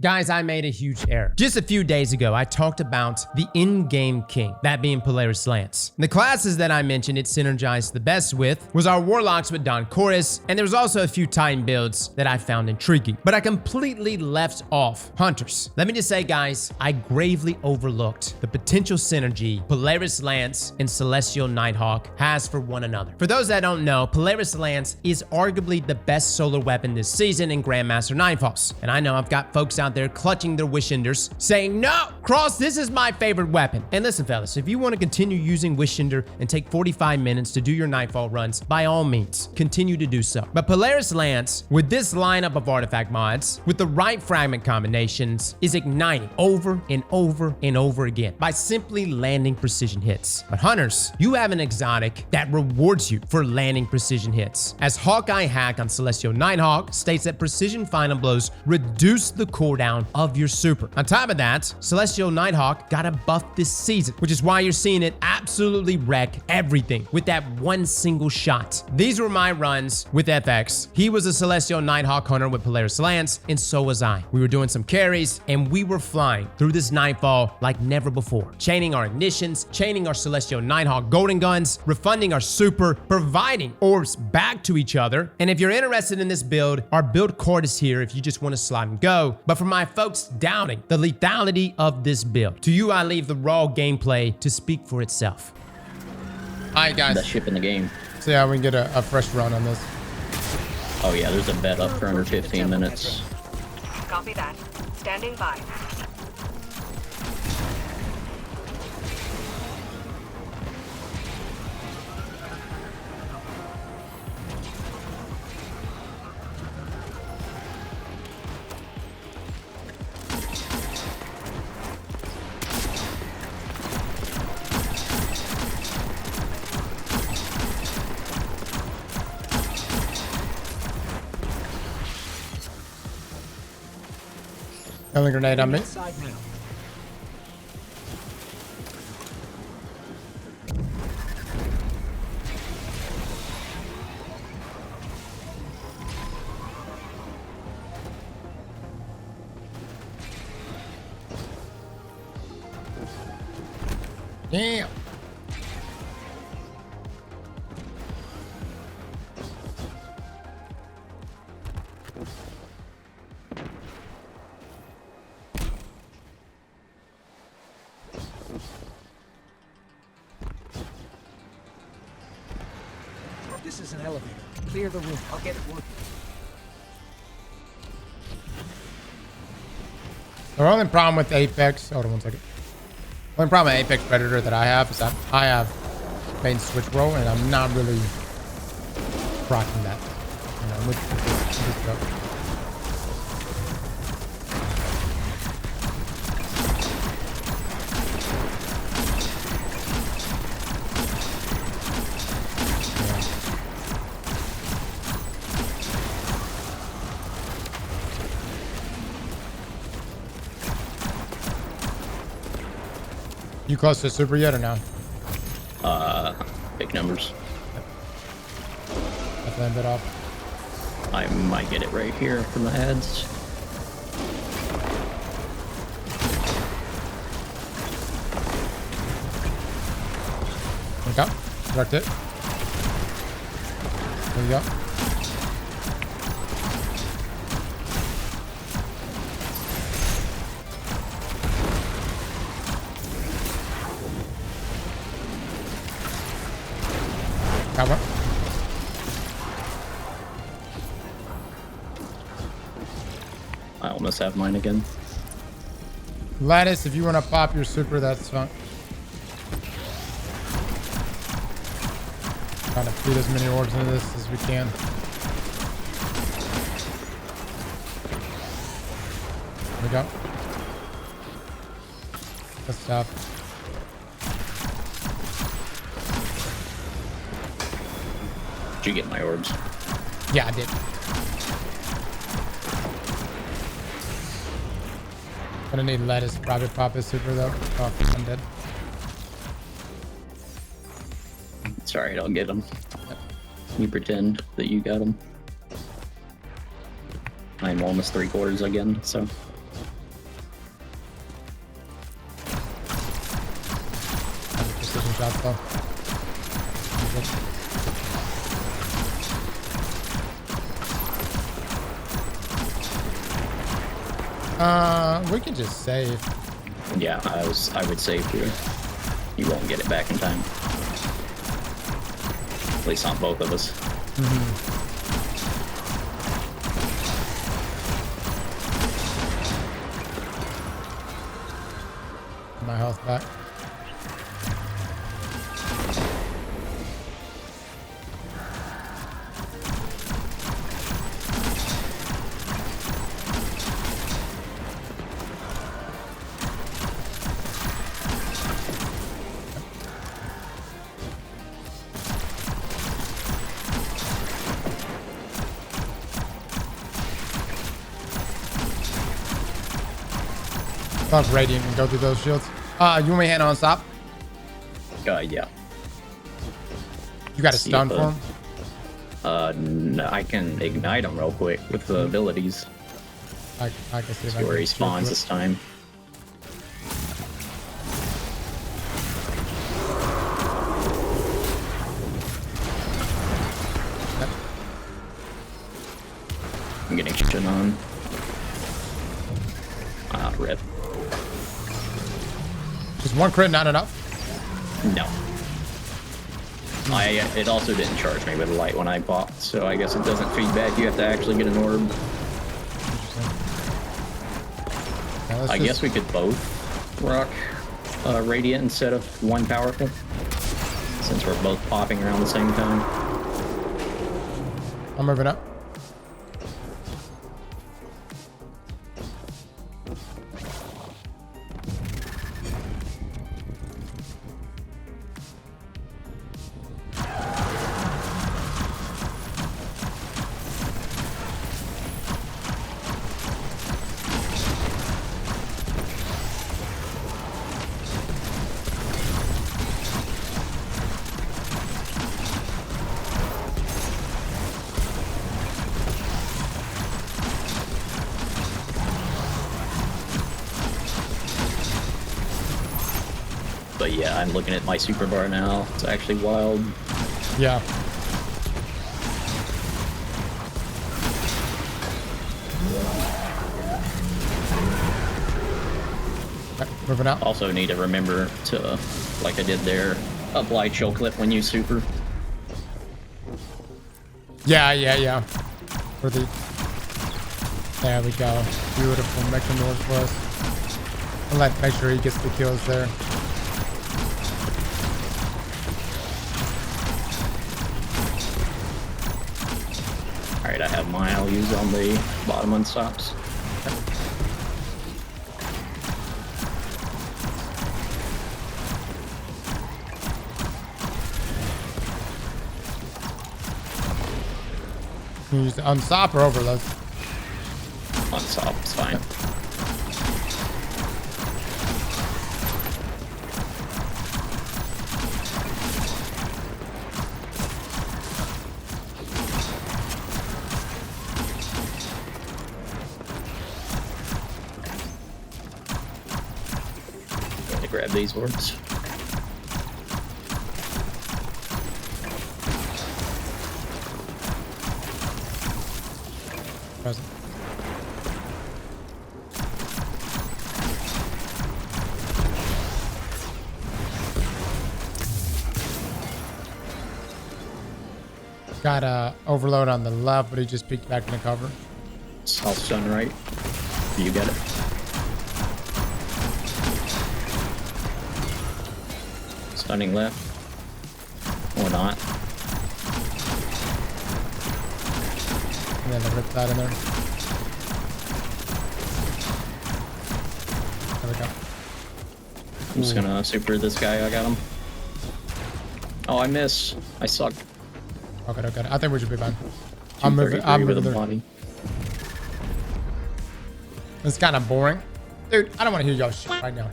Guys, I made a huge error. Just a few days ago, I talked about the in-game king, that being Polaris Lance. The classes that I mentioned it synergized the best with was our Warlocks with Don Chorus, and there was also a few Titan builds that I found intriguing. But I completely left off Hunters. Let me just say, guys, I gravely overlooked the potential synergy Polaris Lance and Celestial Nighthawk has for one another. For those that don't know, Polaris Lance is arguably the best solar weapon this season in Grandmaster Nightfalls. And I know I've got folks out there clutching their wish enders saying, no, Cross, this is my favorite weapon. And listen, fellas, if you want to continue using Wish Ender and take 45 minutes to do your Nightfall runs, by all means, continue to do so. But Polaris Lance, with this lineup of artifact mods, with the right fragment combinations, is igniting over and over and over again by simply landing precision hits. But Hunters, you have an exotic that rewards you for landing precision hits. As Hawkeye Hack on Celestial Nighthawk states that precision final blows reduce the cooldown of your super. On top of that, Celestial Nighthawk got a buff this season, which is why you're seeing it absolutely wreck everything with that one single shot. These were my runs with FX. He was a Celestial Nighthawk hunter with Polaris Lance, and so was I. We were doing some carries, and we were flying through this Nightfall like never before. Chaining our ignitions, chaining our Celestial Nighthawk golden guns, refunding our super, providing orbs back to each other. And if you're interested in this build, our build card is here if you just want to slide and go. But for my folks doubting the lethality of this build, to you I leave the raw gameplay to speak for itself. All right, guys. Best ship in the game. So yeah, we can get a fresh run on this. Oh yeah, there's a bet up for under 15 minutes. Copy that. Standing by. Another grenade on me. Damn. This is an elevator. Clear the room. I'll get it working. The only problem with Apex, hold on one second. The only problem with Apex Predator that I have is that I have main switch roll and I'm not really rocking that. You know, with this build. You close to super yet or no? Big numbers. Definitely a bit off. I might get it right here from the heads. Okay, direct it. There you go. Got one. I almost have mine again. Lattice, if you want to pop your super, that's fine. Trying to feed as many orbs into this as we can. There we go. Good stuff. Did you get my orbs? Yeah, I did. Gonna need lettuce to probably pop his super though. Oh, I'm dead. It's alright, I'll get them. You pretend that you got them. I'm almost 3/4 again, so. some shots though. We can just save. Yeah, I would save here. You won't get it back in time. At least not both of us. My health back. Fuck Radiant and go through those shields. You want me to hand on stop? Yeah. You got a stun for him? No, I can ignite him real quick with the abilities. I can see if I See where can he spawns this time. I'm getting shit on. Ah, rip. Just one crit, not enough? No. It also didn't charge me with a light when I bought, so I guess it doesn't feedback. You have to actually get an orb. Yeah, I guess we could both rock Radiant instead of one powerful, since we're both popping around the same time. I'm moving up. But yeah, I'm looking at my super bar now. It's actually wild. Yeah. Okay, moving out. Also need to remember to, like I did there, apply chill clip when you super. Yeah. For the... There we go. Beautiful. Making noise for us. I'll make sure he gets the kills there. Alright, I have my use on the bottom unstops. Can you use the unstop or overload? Unstop, it's fine. Going to grab these orbs. Present. Got a overload on the left, but he just peeked back in the cover. I'll stun right. You get it. Stunning left. Or not. And then I ripped that in there. There we go. I'm just gonna super this guy. I got him. Oh, I missed. I suck. Okay. I think we should be fine. I'm moving with the there. body. It's kind of boring. Dude, I don't want to hear y'all shit right now.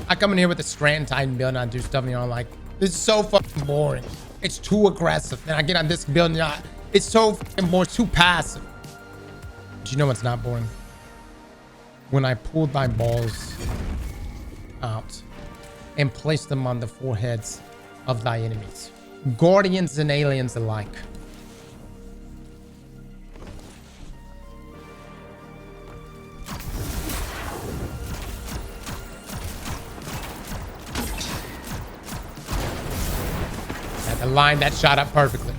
I come in here with the Strand Titan build and I do stuff and y'all like, this is so fucking boring. It's too aggressive. Then I get on this build and y'all, it's so fucking boring, too passive. But you know what's not boring? When I pulled my balls out and placed them on the foreheads of thy enemies, guardians and aliens alike. Had to line that shot up perfectly.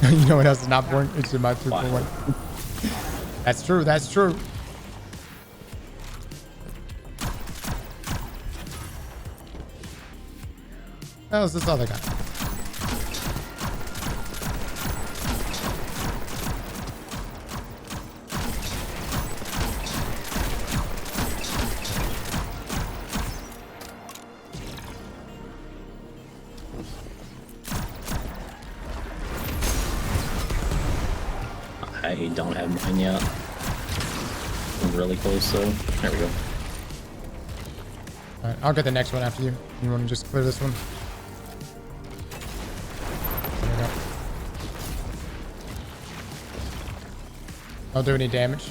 You know what else is not boring? It's in my 2.1. That's true. That's true. How's this other guy? I don't have mine yet. I'm really close though. There we go. Alright, I'll get the next one after you. You want to just clear this one? There we go. Don't do any damage.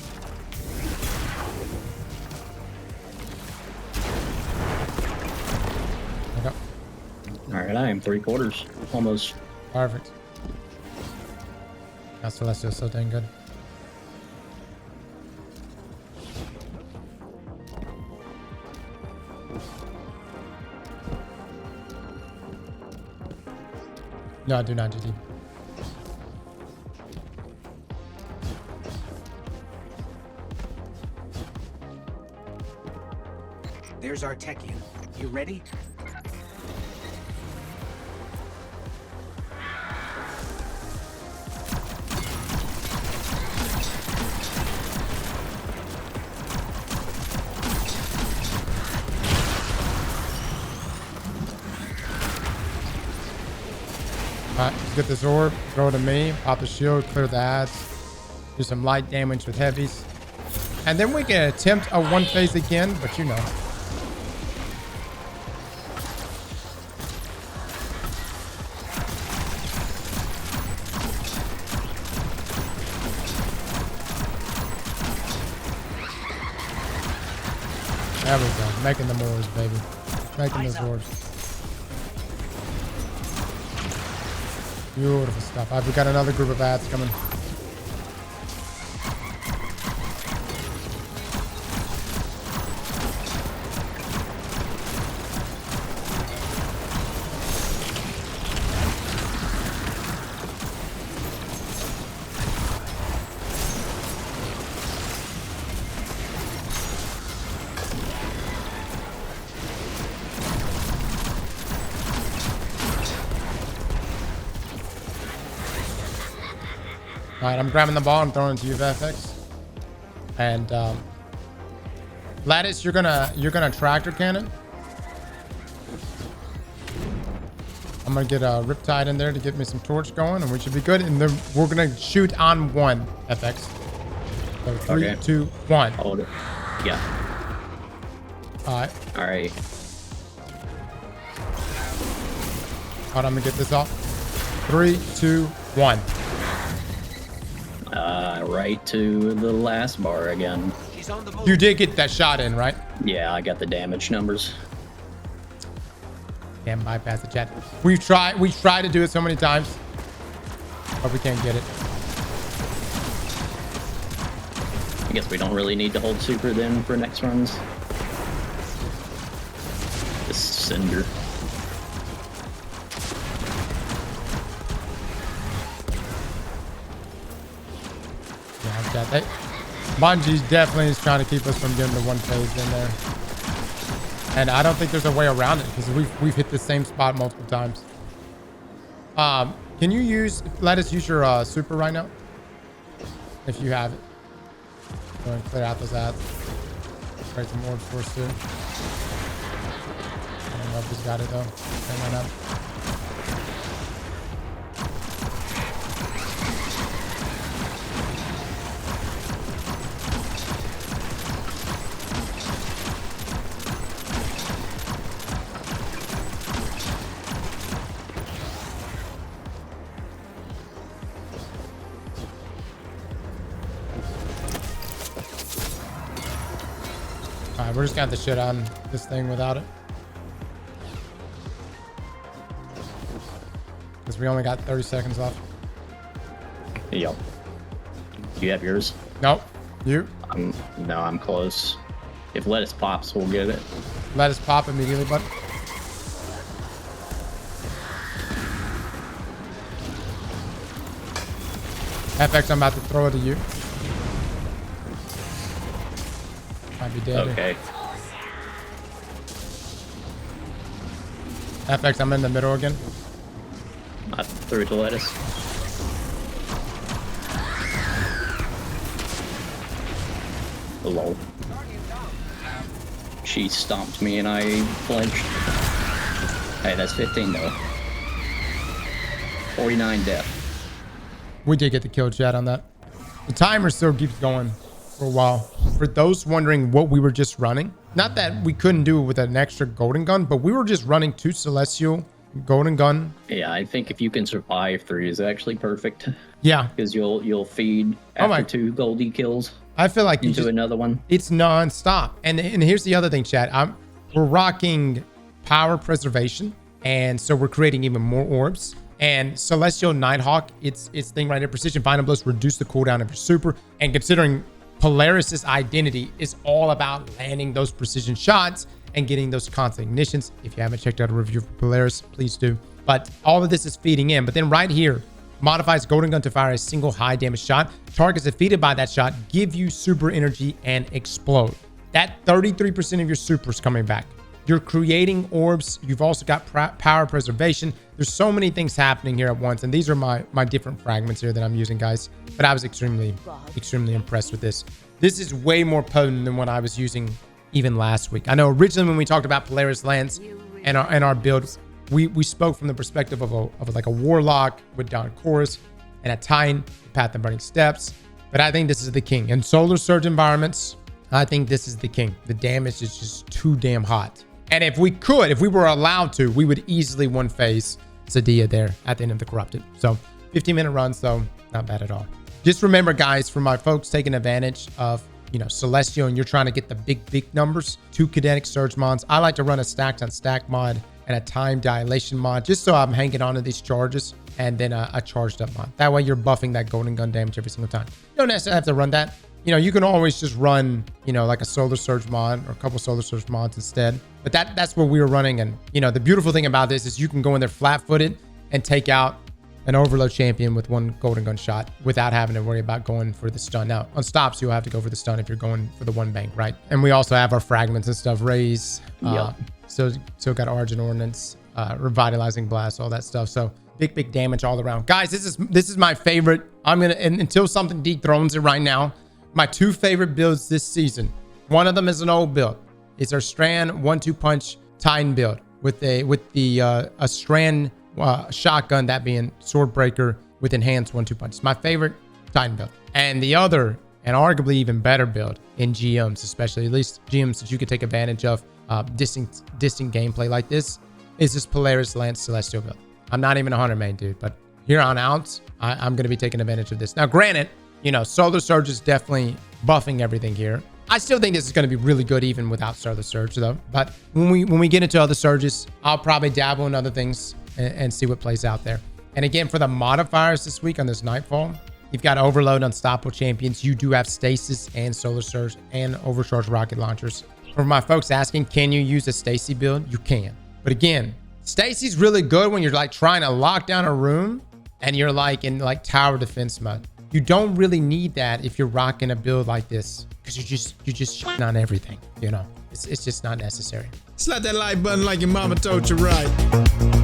There we go. Alright, I am 3/4. Almost. Perfect. That Celestial's so dang good. No, do not GD. There's our Techian. You ready? Alright, let's get this orb, throw it to me, pop the shield, clear the ads, do some light damage with heavies. And then we can attempt a one phase again, but you know. There we go, making the orbs, baby. Making those orbs. Beautiful stuff. We've got another group of ads coming. Alright, I'm grabbing the ball and throwing it to you, FX. And Lattice, you're gonna tractor cannon. I'm gonna get a Riptide in there to get me some torch going, and we should be good. And then we're gonna shoot on one, FX. So 3, Okay. 2, 1. Hold it. Yeah. Alright. Alright. Hold on, I'm gonna get this off. 3, 2, 1. Right to the last bar again. He's on the move. You did get that shot in, right? Yeah, I got the damage numbers. Can't bypass the chat. We've tried to do it so many times, but we can't get it. I guess we don't really need to hold super then for next runs. Just Cinder. Yeah, Bungie definitely is trying to keep us from getting the one phase in there, and I don't think there's a way around it because we've hit the same spot multiple times. Can you let us use your super right now if you have it? Go and clear out those ads. Create some orbs for us too. I don't know if he's got it though. Hang on up. we're just gonna have to shit on this thing without it. Because we only got 30 seconds left. Yep. You have yours? Nope. You? No, I'm close. If lettuce pops, we'll get it. Let us pop immediately, bud. FX, I'm about to throw it to you. Might be dead. Okay. FX, I'm in the middle again. I threw it to lettuce. Lol. She stomped me and I flinched. Hey, that's 15 though. 49 death. We did get the kill, chat, on that. The timer still keeps going for a while. For those wondering what we were just running, not that we couldn't do it with an extra golden gun, but we were just running 2 celestial golden gun. Yeah, I think if you can survive 3 is actually perfect. Yeah. Because you'll feed after 2 goldie kills. I feel like into another one. It's non-stop. And here's the other thing, chat. We're rocking power preservation, and so we're creating even more orbs. And Celestial Nighthawk, its thing right here, precision final blows reduce the cooldown of your super. And considering Polaris's identity is all about landing those precision shots and getting those constant ignitions. If you haven't checked out a review for Polaris, please do. But all of this is feeding in. But then right here, modifies golden gun to fire a single high damage shot. Targets defeated by that shot give you super energy and explode. That 33% of your super is coming back. You're creating orbs. You've also got power preservation. There's so many things happening here at once. And these are my different fragments here that I'm using, guys. But I was extremely impressed with this. This is way more potent than what I was using even last week. I know originally when we talked about Polaris Lance and our build, we spoke from the perspective of like a warlock with Don Chorus and a Titan, Path of Burning Steps. But I think this is the king. In Solar Surge environments, I think this is the king. The damage is just too damn hot. And if we were allowed to, we would easily one phase Sadia there at the end of the Corrupted. So 15-minute run, so not bad at all. Just remember, guys, for my folks taking advantage of, Celestial and you're trying to get the big numbers, 2 kinetic surge mods. I like to run a stacked on stack mod and a time dilation mod, just so I'm hanging on to these charges, and then a charged up mod. That way you're buffing that golden gun damage every single time. You don't necessarily have to run that. You can always just run, like a solar surge mod or a couple solar surge mods instead. But that's what we were running. And, the beautiful thing about this is you can go in there flat-footed and take out an overload champion with 1 golden gun shot without having to worry about going for the stun. Now, on stops, you'll have to go for the stun if you're going for the 1 bank, right? And we also have our fragments and stuff, raise, still got Origin Ordnance, Revitalizing Blast, all that stuff. So big damage all around. Guys, this is my favorite. I'm going to, until something dethrones it right now, my 2 favorite builds this season. One of them is an old build. It's our Strand 1-2 punch Titan build with a Strand shotgun, that being Swordbreaker with enhanced 1-2 punch. It's my favorite Titan build. And the other, and arguably even better build in GMs, especially at least GMs that you could take advantage of distant gameplay like this, is this Polaris Lance Celestial build. I'm not even a Hunter main, dude, but here on out, I'm going to be taking advantage of this. Now, granted, Solar Surge is definitely buffing everything here. I still think this is going to be really good even without Solar Surge, though. But when we get into other surges, I'll probably dabble in other things and see what plays out there. And again, for the modifiers this week on this Nightfall, you've got Overload, Unstoppable Champions. You do have Stasis and Solar Surge and Overcharged Rocket Launchers. For my folks asking, can you use a Stacy build? You can. But again, Stacy's really good when you're like trying to lock down a room and you're like in like tower defense mode. You don't really need that if you're rocking a build like this, because you're just shitting on everything. It's just not necessary. Slap that like button like your mama told you right.